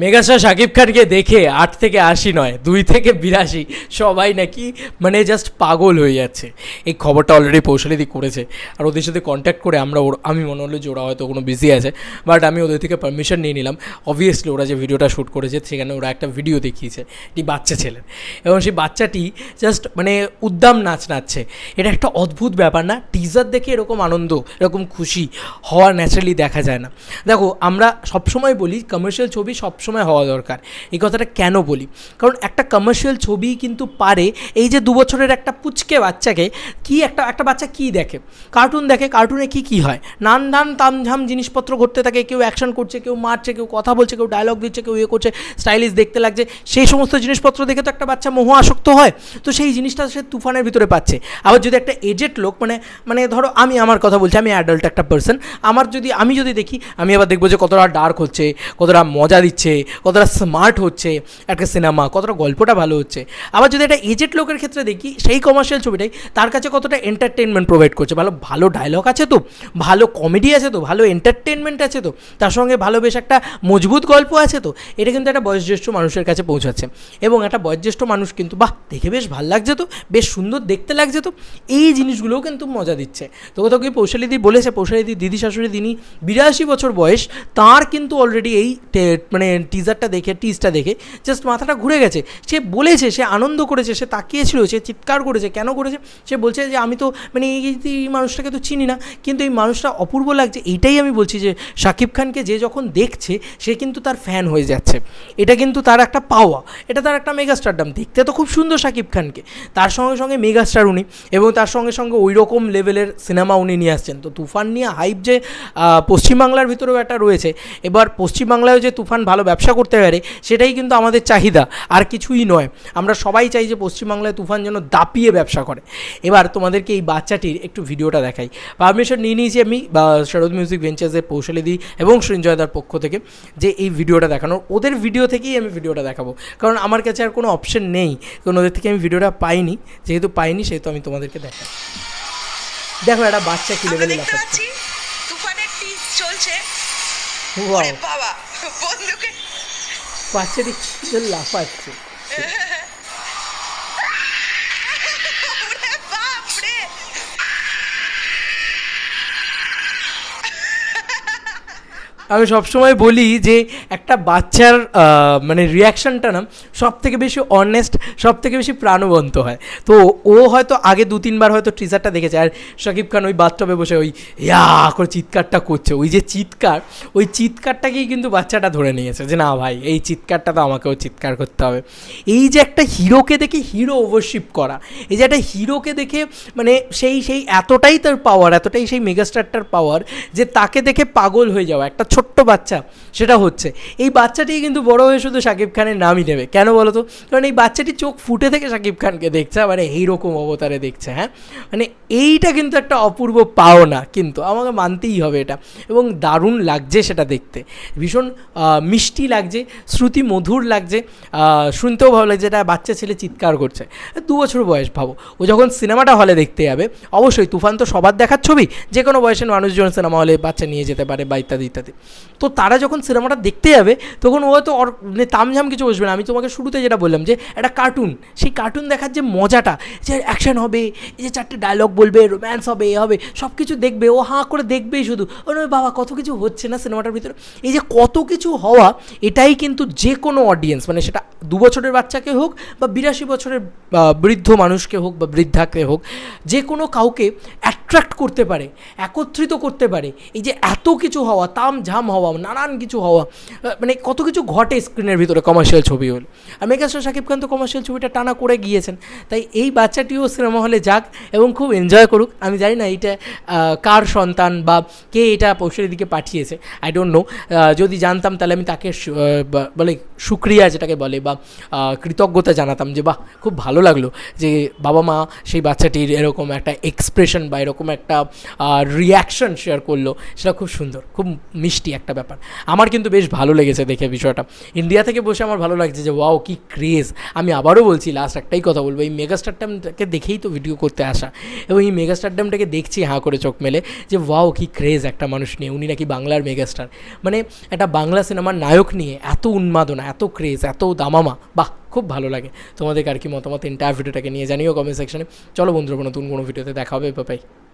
Megastar Shakib খানকে দেখে 8 থেকে 80 নয় 2 থেকে 82 সবাই নাকি মানে জাস্ট পাগল হয়ে যাচ্ছে। এই খবরটা অলরেডি পৌশালিদি করেছে, আর ওদের সাথে কন্ট্যাক্ট করে আমি মনে হলো যে ওরা হয়তো কোনো বিজি আছে, বাট আমি ওদের থেকে পারমিশন নিয়ে নিলাম। অবভিয়াসলি ওরা যে ভিডিওটা শ্যুট করেছে সেখানে ওরা একটা ভিডিও দেখিয়েছে একটি বাচ্চা ছেলের, এবং সেই বাচ্চাটি জাস্ট মানে উদ্দাম নাচ নাচছে। এটা একটা অদ্ভুত ব্যাপার না? টিজার দেখে এরকম আনন্দ, এরকম খুশি হওয়া ন্যাচারালি দেখা যায় না। দেখো, আমরা সবসময় বলি কমার্শিয়াল ছবি সবসময় হওয়া দরকার। এই কথাটা কেন বলি? কারণ একটা কমার্শিয়াল ছবি কিন্তু পারে এই যে 2 বছরের একটা পুচকে বাচ্চাকে, কি একটা বাচ্চা কী দেখে, কার্টুন দেখে, কার্টুনে কি হয়, নান তামঝাম জিনিসপত্র ঘটতে থাকে, কেউ অ্যাকশন করছে, কেউ মারছে, কেউ কথা বলছে, কেউ ডায়লগ দিচ্ছে, কেউ করছে, স্টাইলিশ দেখতে লাগছে। সেই সমস্ত জিনিসপত্র দেখে তো একটা বাচ্চা মোহ আসক্ত হয়। তো সেই জিনিসটা সে তুফানের ভিতরে পাচ্ছে। আবার যদি একটা এজেড লোক মানে ধরো আমি আমার কথা বলছি, আমি অ্যাডাল্ট একটা পার্সন, আমি যদি দেখি, আমি আবার দেখবো যে কতটা ডার্ক হচ্ছে, কতটা মজা দিচ্ছে, কতটা স্মার্ট হচ্ছে একটা সিনেমা, কতটা গল্পটা ভালো হচ্ছে। আবার যদি একটা এজেড লোকের ক্ষেত্রে দেখি, সেই কমার্শিয়াল ছবিটাই তার কাছে কতটা এন্টারটেনমেন্ট প্রোভাইড করছে, ভালো ডায়লগ আছে তো, ভালো কমেডি আছে তো, ভালো এন্টারটেনমেন্ট আছে তো, তার সঙ্গে ভালো বেশ একটা মজবুত গল্প আছে তো, এটা কিন্তু একটা বয়োজ্যেষ্ঠ মানুষের কাছে পৌঁছাচ্ছে। এবং একটা বয়োজ্যেষ্ঠ মানুষ কিন্তু বাহ দেখে বেশ ভালো লাগছে তো, বেশ সুন্দর দেখতে লাগছে তো, এই জিনিসগুলোও কিন্তু মজা দিচ্ছে। তো কোথাও কি পৌশালিদি বলেছে, পৌশালিদি দিদি শাশুড়ি, তিনি 82 বছর বয়স, তার কিন্তু অলরেডি এই মানে টিজারটা দেখে, টিজটা দেখে জাস্ট মাথাটা ঘুরে গেছে। সে বলেছে, সে আনন্দ করেছে, সে তাকিয়েছিল, সে চিৎকার করেছে। কেন করেছে? সে বলছে যে আমি তো মানে এই মানুষটাকে তো চিনি না, কিন্তু এই মানুষটা অপূর্ব লাগছে। এইটাই আমি বলছি যে শাকিব খানকে যে যখন দেখছে সে কিন্তু তার ফ্যান হয়ে যাচ্ছে। এটা কিন্তু তার একটা পাওয়া, এটা তার একটা মেগাস্টারডাম। দেখতে তো খুব সুন্দর শাকিব খানকে, তার সঙ্গে সঙ্গে মেগাস্টার উনি, এবং তার সঙ্গে সঙ্গে ওই রকম লেভেলের সিনেমা উনি নিয়ে আসছেন। তো তুফান নিয়ে হাইপ যে পশ্চিমবাংলার ভিতরেও একটা রয়েছে, এবার পশ্চিমবাংলায়ও যে তুফান ভালো ব্যবসা করতে পারে সেটাই কিন্তু আমাদের চাহিদা, আর কিছুই নয়। আমরা সবাই চাই যে পশ্চিমবাংলায় তুফান যেন দাপিয়ে ব্যবসা করে। এবার তোমাদেরকে এই বাচ্চাটির একটু ভিডিওটা দেখাই। পারমিশন নিয়ে নিয়েছি আমি শারদ মিউজিক ভেঞ্চার্সের পৌশালিদি এবং সৃঞ্জয়দার পক্ষ থেকে, যে এই ভিডিওটা দেখানোর। ওদের ভিডিও থেকেই আমি ভিডিওটা দেখাবো, কারণ আমার কাছে আর কোনো অপশন নেই, কারণ ওদের থেকে আমি ভিডিওটা পাইনি। যেহেতু পাইনি সেহেতু আমি তোমাদেরকে দেখাই। দেখো একটা বাচ্চা কি লেভেলে লাফাচ্ছে, তুফানের টিজ চলছে। ওয়াও, বাবা বন্ধুকে বাচ্চাটি কি লাফাচ্ছে। আমি সবসময় বলি যে একটা বাচ্চার মানে রিয়াকশানটা না সব থেকে বেশি অনেস্ট, সব থেকে বেশি প্রাণবন্ত হয়। তো ও হয়তো আগে 2-3 বার হয়তো টিজারটা দেখেছে, আর শাকিব খান ওই বাথটবে বসে ওই ইয়া করে চিৎকারটা করছে, ওই যে চিৎকার, ওই চিৎকারটাকেই কিন্তু বাচ্চাটা ধরে নিয়েছে যে না ভাই, এই চিৎকারটা তো আমাকেও চিৎকার করতে হবে। এই যে একটা হিরোকে দেখে হিরো ওভারশিপ করা, এই যে একটা হিরোকে দেখে মানে সেই এতটাই তার পাওয়ার, এতটাই সেই মেগাস্টারটার পাওয়ার যে তাকে দেখে পাগল হয়ে যাওয়া একটা ছোট্ট বাচ্চা, সেটা হচ্ছে। এই বাচ্চাটি কিন্তু বড় হয়ে শুধু শাকিব খানের নামই নেবে। কেন বলো তো? কারণ এই বাচ্চাটি চোখ ফুটে থেকে শাকিব খানকে দেখছে, মানে এইরকম অবতারে দেখছে। হ্যাঁ, মানে এইটা কিন্তু একটা অপূর্ব পাওনা, কিন্তু আমাকে মানতেই হবে এটা। এবং দারুণ লাগছে সেটা দেখতে, ভীষণ মিষ্টি লাগছে, শ্রুতি মধুর লাগছে, শুনতেও ভালো লাগছে। এটা বাচ্চা ছেলে চিৎকার করছে, 2 বছর বয়স। ভাবো, ও যখন সিনেমাটা হলে দেখতে যাবে, অবশ্যই তুফান তো সবার দেখার ছবি, যে কোনো বয়সের মানুষজন সিনেমা হলে বাচ্চা নিয়ে যেতে পারে বা ইত্যাদি ইত্যাদি। তো তারা যখন সিনেমাটা দেখতে যাবে তখন ও তো মানে তামঝাম কিছু বসবে না। আমি তোমাকে শুরুতে যেটা বললাম যে একটা কার্টুন, সেই কার্টুন দেখার যে মজাটা, যে অ্যাকশন হবে, এই যে 4টে ডায়লগ বলবে, রোম্যান্স হবে, এ হবে, সব কিছু দেখবে, ও হাঁ করে দেখবেই শুধু। ও বাবা কত কিছু হচ্ছে না সিনেমাটার ভিতরে। এই যে কত কিছু হওয়া, এটাই কিন্তু যে কোনো অডিয়েন্স, মানে সেটা 2 বছরের বাচ্চাকে হোক বা 82 বছরের বৃদ্ধ মানুষকে হোক বা বৃদ্ধাকে হোক, যে কোনো কাউকে অ্যাট্রাক্ট করতে পারে, একত্রিত করতে পারে। এই যে এত কিছু হওয়া, তামঝাম হওয়া, নানান কিছু হওয়া, মানে কত কিছু ঘটে স্ক্রিনের ভিতরে কমার্শিয়াল ছবি হলে। আর মেগাস্টার শাকিব খান তো কমার্শিয়াল ছবিটা টানা করে গিয়েছেন। তাই এই বাচ্চাটিও সিনেমা হলে যাক এবং খুব এনজয় করুক। আমি জানি না এইটা কার সন্তান বা কে এটা পৌশালিদিকে পাঠিয়েছে, আই ডোন্ট নো। যদি জানতাম তাহলে আমি তাকে বলে শুক্রিয়া যেটাকে বলে বা কৃতজ্ঞতা জানাতাম যে বাহ, খুব ভালো লাগলো যে বাবা মা সেই বাচ্চাটির এরকম একটা এক্সপ্রেশন বা এরকম একটা রিয়াকশন শেয়ার করলো। সেটা খুব সুন্দর, খুব মিষ্টি একটা ব্যাপার। আমার কিন্তু বেশ ভালো ভালো লেগেছে দেখে বিষয়টা। ইন্ডিয়া থেকে বসে আমার ভালো লাগছে যে ওয়াও কী ক্রেজ। আমি আবারও বলছি, লাস্ট একটাই কথা বলবো, এই মেগা স্টারডামটাকে দেখেই তো ভিডিও করতে আসা, এবং এই মেগা স্টারডামটাকে দেখছি হাঁ করে চোখ মেলে যে ওয়াও কী ক্রেজ একটা মানুষ নিয়ে, উনি নাকি বাংলার মেগাস্টার। মানে একটা বাংলা সিনেমার নায়ক নিয়ে এত উন্মাদনা, এত ক্রেজ, এত দামামা, বাহ খুব ভালো লাগে। তোমাদের আর কি মতামত এন্টায়ার ভিডিওটাকে নিয়ে জানিও কমেন্ট সেকশনে। চলো বন্ধুরা, নতুন কোনো ভিডিওতে দেখা হবে, বাই।